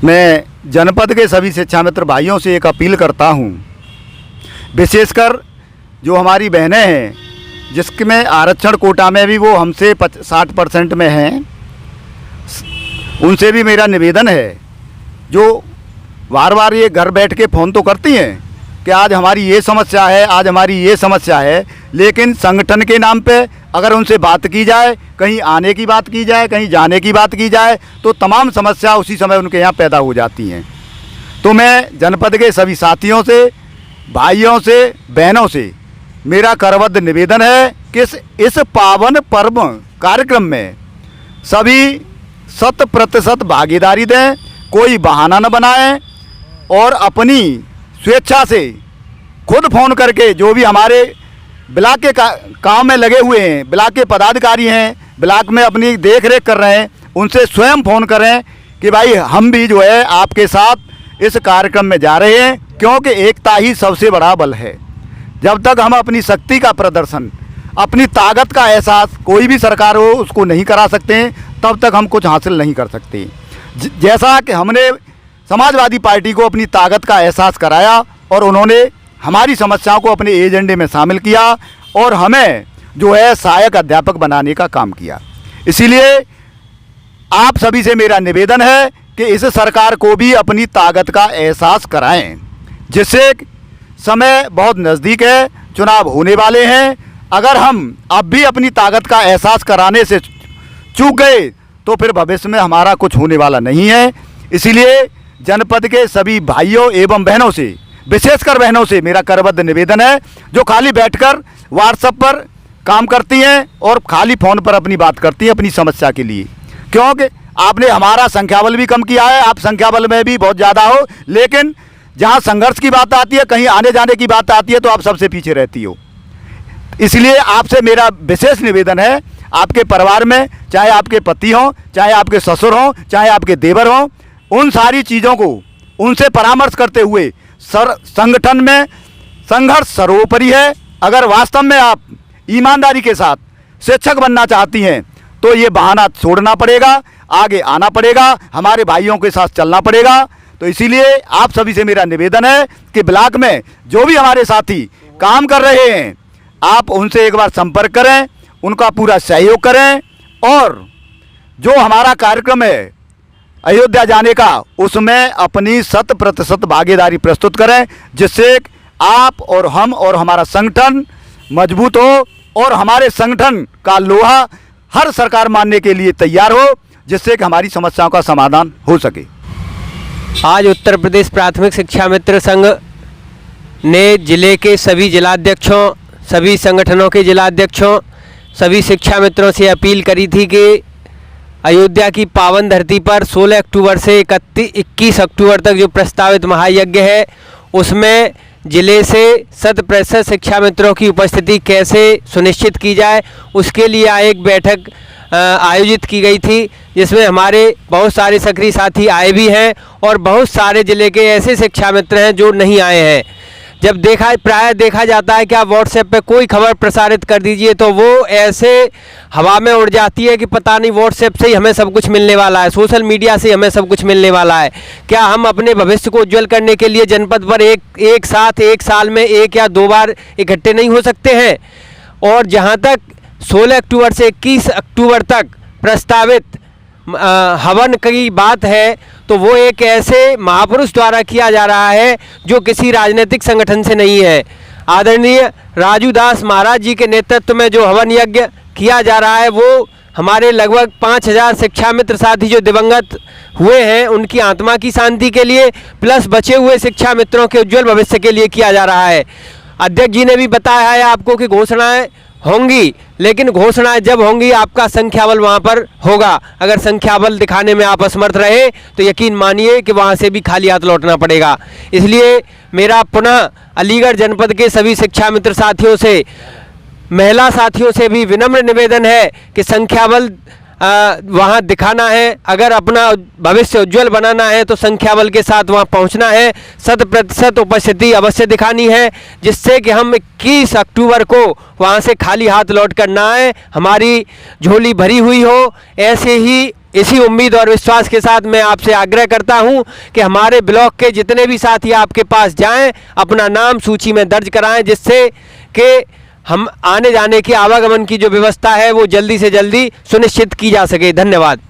मैं जनपद के सभी शिक्षा मित्र भाइयों से एक अपील करता हूं, विशेषकर जो हमारी बहनें हैं जिसमें आरक्षण कोटा में भी वो हमसे 60% में हैं, उनसे भी मेरा निवेदन है, जो बार बार ये घर बैठ के फ़ोन तो करती हैं कि आज हमारी ये समस्या है, आज हमारी ये समस्या है, लेकिन संगठन के नाम पे अगर उनसे बात की जाए, कहीं आने की बात की जाए, कहीं जाने की बात की जाए, तो तमाम समस्या उसी समय उनके यहाँ पैदा हो जाती हैं। तो मैं जनपद के सभी साथियों से, भाइयों से, बहनों से मेरा करबद्ध निवेदन है कि इस पावन पर्व कार्यक्रम में सभी 100% भागीदारी दें, कोई बहाना न बनाएं और अपनी स्वेच्छा से खुद फ़ोन करके जो भी हमारे ब्लॉक के काम में लगे हुए हैं, ब्लॉक के पदाधिकारी हैं, ब्लॉक में अपनी देख रेख कर रहे हैं, उनसे स्वयं फ़ोन करें कि भाई हम भी जो है आपके साथ इस कार्यक्रम में जा रहे हैं, क्योंकि एकता ही सबसे बड़ा बल है। जब तक हम अपनी शक्ति का प्रदर्शन, अपनी ताकत का एहसास कोई भी सरकार हो उसको नहीं करा सकते हैं, तब तक हम कुछ हासिल नहीं कर सकते। जैसा कि हमने समाजवादी पार्टी को अपनी ताकत का एहसास कराया और उन्होंने हमारी समस्याओं को अपने एजेंडे में शामिल किया और हमें जो है सहायक अध्यापक बनाने का काम किया। इसीलिए आप सभी से मेरा निवेदन है कि इस सरकार को भी अपनी ताकत का एहसास कराएं, जिससे समय बहुत नज़दीक है, चुनाव होने वाले हैं। अगर हम अब भी अपनी ताकत का एहसास कराने से चूक गए तो फिर भविष्य में हमारा कुछ होने वाला नहीं है। इसीलिए जनपद के सभी भाइयों एवं बहनों से, विशेषकर बहनों से मेरा करबद्ध निवेदन है, जो खाली बैठकर व्हाट्सएप पर काम करती हैं और खाली फ़ोन पर अपनी बात करती हैं अपनी समस्या के लिए, क्योंकि आपने हमारा संख्या बल भी कम किया है, आप संख्या बल में भी बहुत ज़्यादा हो, लेकिन जहाँ संघर्ष की बात आती है, कहीं आने जाने की बात आती है, तो आप सबसे पीछे रहती हो। इसलिए आपसे मेरा विशेष निवेदन है, आपके परिवार में चाहे आपके पति हों, चाहे आपके ससुर हों, चाहे आपके देवर हों, उन सारी चीज़ों को उनसे परामर्श करते हुए संगठन में संघर्ष सर्वोपरि है। अगर वास्तव में आप ईमानदारी के साथ शिक्षक बनना चाहती हैं तो ये बहाना छोड़ना पड़ेगा, आगे आना पड़ेगा, हमारे भाइयों के साथ चलना पड़ेगा। तो इसीलिए आप सभी से मेरा निवेदन है कि ब्लॉक में जो भी हमारे साथी काम कर रहे हैं, आप उनसे एक बार संपर्क करें, उनका पूरा सहयोग करें और जो हमारा कार्यक्रम है अयोध्या जाने का, उसमें अपनी 100% भागीदारी प्रस्तुत करें, जिससे आप और हम और हमारा संगठन मजबूत हो और हमारे संगठन का लोहा हर सरकार मानने के लिए तैयार हो, जिससे कि हमारी समस्याओं का समाधान हो सके। आज उत्तर प्रदेश प्राथमिक शिक्षा मित्र संघ ने जिले के सभी जिलाध्यक्षों, सभी संगठनों के जिलाध्यक्षों, सभी शिक्षा मित्रों से अपील करी थी कि अयोध्या की पावन धरती पर 16 अक्टूबर से 21 अक्टूबर तक जो प्रस्तावित महायज्ञ है, उसमें जिले से 100% शिक्षा मित्रों की उपस्थिति कैसे सुनिश्चित की जाए, उसके लिए एक बैठक आयोजित की गई थी, जिसमें हमारे बहुत सारे सक्रिय साथी आए भी हैं और बहुत सारे जिले के ऐसे शिक्षा मित्र हैं जो नहीं आए हैं। जब प्राय देखा जाता है कि आप व्हाट्सएप पे कोई खबर प्रसारित कर दीजिए तो वो ऐसे हवा में उड़ जाती है कि पता नहीं व्हाट्सएप से ही हमें सब कुछ मिलने वाला है, सोशल मीडिया से हमें सब कुछ मिलने वाला है। क्या हम अपने भविष्य को उज्ज्वल करने के लिए जनपद पर एक साथ एक साल में 1 या 2 बार इकट्ठे नहीं हो सकते हैं? और जहाँ तक 16 अक्टूबर से 21 अक्टूबर तक प्रस्तावित हवन की बात है, तो वो एक ऐसे महापुरुष द्वारा किया जा रहा है जो किसी राजनीतिक संगठन से नहीं है। आदरणीय राजू दास महाराज जी के नेतृत्व में जो हवन यज्ञ किया जा रहा है, वो हमारे लगभग 5000 शिक्षा मित्र साथी जो दिवंगत हुए हैं उनकी आत्मा की शांति के लिए, प्लस बचे हुए शिक्षा मित्रों के उज्जवल भविष्य के लिए किया जा रहा है। अध्यक्ष जी ने भी बताया है आपको कि घोषणाएं होंगी, लेकिन घोषणाएं जब होंगी आपका संख्या बल वहाँ पर होगा। अगर संख्या बल दिखाने में आप असमर्थ रहे तो यकीन मानिए कि वहाँ से भी खाली हाथ लौटना पड़ेगा। इसलिए मेरा पुनः अलीगढ़ जनपद के सभी शिक्षा मित्र साथियों से, महिला साथियों से भी विनम्र निवेदन है कि संख्या बल वहाँ दिखाना है। अगर अपना भविष्य उज्जवल बनाना है तो संख्या बल के साथ वहाँ पहुँचना है, 100% उपस्थिति अवश्य दिखानी है, जिससे कि हम 21 अक्टूबर को वहाँ से खाली हाथ लौट कर ना आए, हमारी झोली भरी हुई हो। ऐसे ही इसी उम्मीद और विश्वास के साथ मैं आपसे आग्रह करता हूं कि हमारे ब्लॉक के जितने भी साथी आपके पास जाएं, अपना नाम सूची में दर्ज कराएं, जिससे कि हम आने जाने की आवागमन की जो व्यवस्था है वो जल्दी से जल्दी सुनिश्चित की जा सके। धन्यवाद।